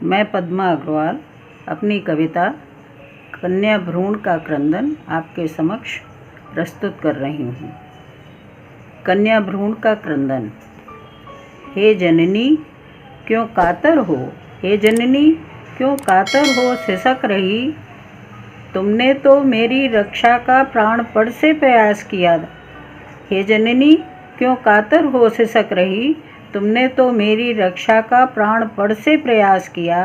मैं पद्मा अग्रवाल अपनी कविता कन्या भ्रूण का क्रंदन आपके समक्ष प्रस्तुत कर रही हूँ। कन्या भ्रूण का क्रंदन। हे जननी क्यों कातर हो, हे जननी क्यों कातर हो सिसक रही। तुमने तो मेरी रक्षा का प्राणपण से प्रयास किया। हे जननी क्यों कातर हो सिसक रही। तुमने तो मेरी रक्षा का प्राणपण से प्रयास किया।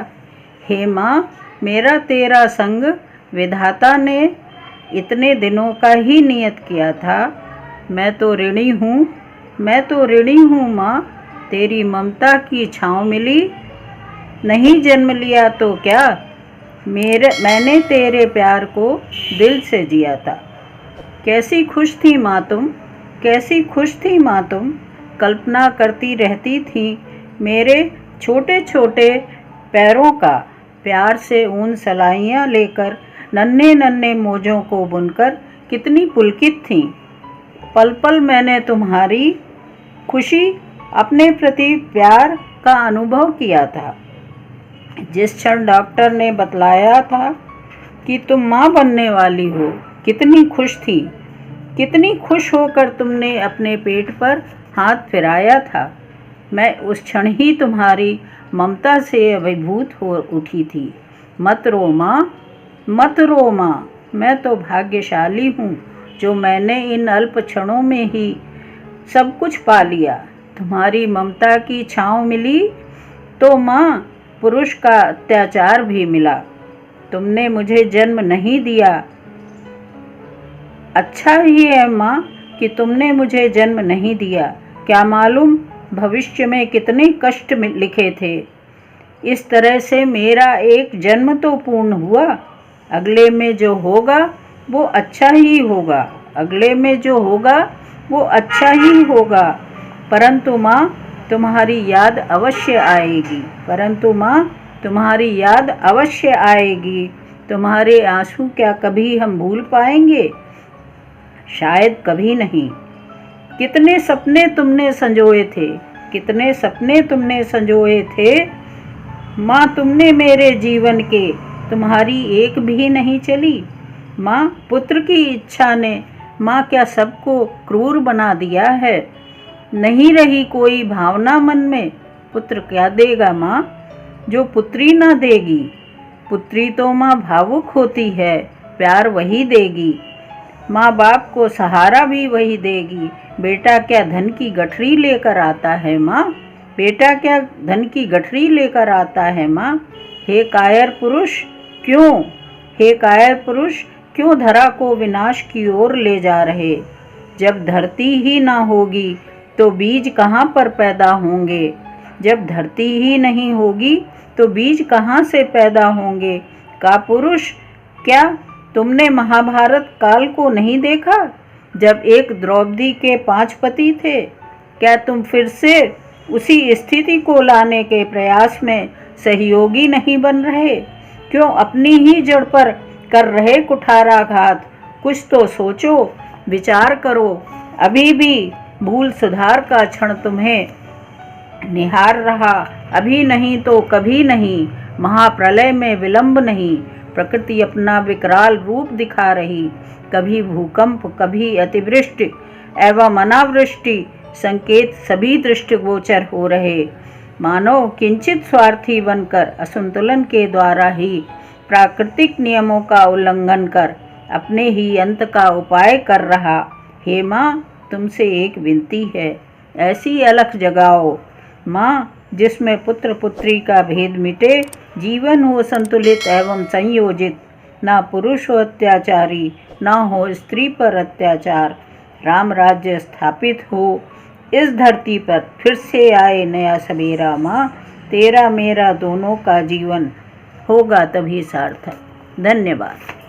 हे माँ, मेरा तेरा संग विधाता ने इतने दिनों का ही नियत किया था। मैं तो ऋणी हूँ माँ, तेरी ममता की छाँव मिली। नहीं जन्म लिया तो क्या, मैंने तेरे प्यार को दिल से जिया था। कैसी खुश थी माँ तुम, कैसी खुश थी माँ तुम, कल्पना करती रहती थी मेरे छोटे छोटे पैरों का। प्यार से ऊन सलाइयाँ लेकर नन्हे नन्हे मोजों को बुनकर कितनी पुलकित थी। पल पल मैंने तुम्हारी खुशी, अपने प्रति प्यार का अनुभव किया था। जिस क्षण डॉक्टर ने बतलाया था कि तुम माँ बनने वाली हो, कितनी खुश थी, कितनी खुश होकर तुमने अपने पेट पर हाथ फिराया था। मैं उस क्षण ही तुम्हारी ममता से अभिभूत हो उठी थी। मत रो माँ, मत रो माँ, मैं तो भाग्यशाली हूँ जो मैंने इन अल्प क्षणों में ही सब कुछ पा लिया। तुम्हारी ममता की छाँव मिली तो माँ पुरुष का अत्याचार भी मिला। तुमने मुझे जन्म नहीं दिया, अच्छा ही है माँ कि तुमने मुझे जन्म नहीं दिया। क्या मालूम भविष्य में कितने कष्ट लिखे थे। इस तरह से मेरा एक जन्म तो पूर्ण हुआ। अगले में जो होगा वो अच्छा ही होगा, अगले में जो होगा वो अच्छा ही होगा। परंतु माँ तुम्हारी याद अवश्य आएगी, परंतु माँ तुम्हारी याद अवश्य आएगी। तुम्हारे आंसू क्या कभी हम भूल पाएंगे, शायद कभी नहीं। कितने सपने तुमने संजोए थे, कितने सपने तुमने संजोए थे माँ तुमने मेरे जीवन के, तुम्हारी एक भी नहीं चली। माँ पुत्र की इच्छा ने माँ क्या सबको क्रूर बना दिया है। नहीं रही कोई भावना मन में, पुत्र क्या देगा माँ जो पुत्री ना देगी। पुत्री तो माँ भावुक होती है, प्यार वही देगी। माँ बाप को सहारा भी वही देगी। बेटा क्या धन की गठरी लेकर आता है माँ, बेटा क्या धन की गठरी लेकर आता है माँ। हे कायर पुरुष क्यों, हे कायर पुरुष क्यों धरा को विनाश की ओर ले जा रहे। जब धरती ही ना होगी तो बीज कहाँ पर पैदा होंगे। जब धरती ही नहीं होगी तो बीज कहाँ से पैदा होंगे। का पुरुष क्या तुमने महाभारत काल को नहीं देखा, जब एक द्रौपदी के 5 पति थे। क्या तुम फिर से उसी स्थिति को लाने के प्रयास में सहयोगी नहीं बन रहे। क्यों अपनी ही जड़ पर कर रहे कुठाराघात। कुछ तो सोचो, विचार करो। अभी भी भूल सुधार का क्षण तुम्हें निहार रहा। अभी नहीं तो कभी नहीं, महाप्रलय में विलंब नहीं। प्रकृति अपना विकराल रूप दिखा रही। कभी भूकंप, कभी अतिवृष्टि एवं अनावृष्टि संकेत सभी दृष्टिगोचर हो रहे। मानव किंचित स्वार्थी बनकर असंतुलन के द्वारा ही प्राकृतिक नियमों का उल्लंघन कर अपने ही अंत का उपाय कर रहा। हे माँ, तुमसे एक विनती है, ऐसी अलख जगाओ माँ जिसमें पुत्र पुत्री का भेद मिटे, जीवन हो संतुलित एवं संयोजित। ना पुरुष हो अत्याचारी, ना हो स्त्री पर अत्याचार। राम राज्य स्थापित हो इस धरती पर, फिर से आए नया सवेरा माँ। तेरा मेरा दोनों का जीवन होगा तभी सार्थक। धन्यवाद।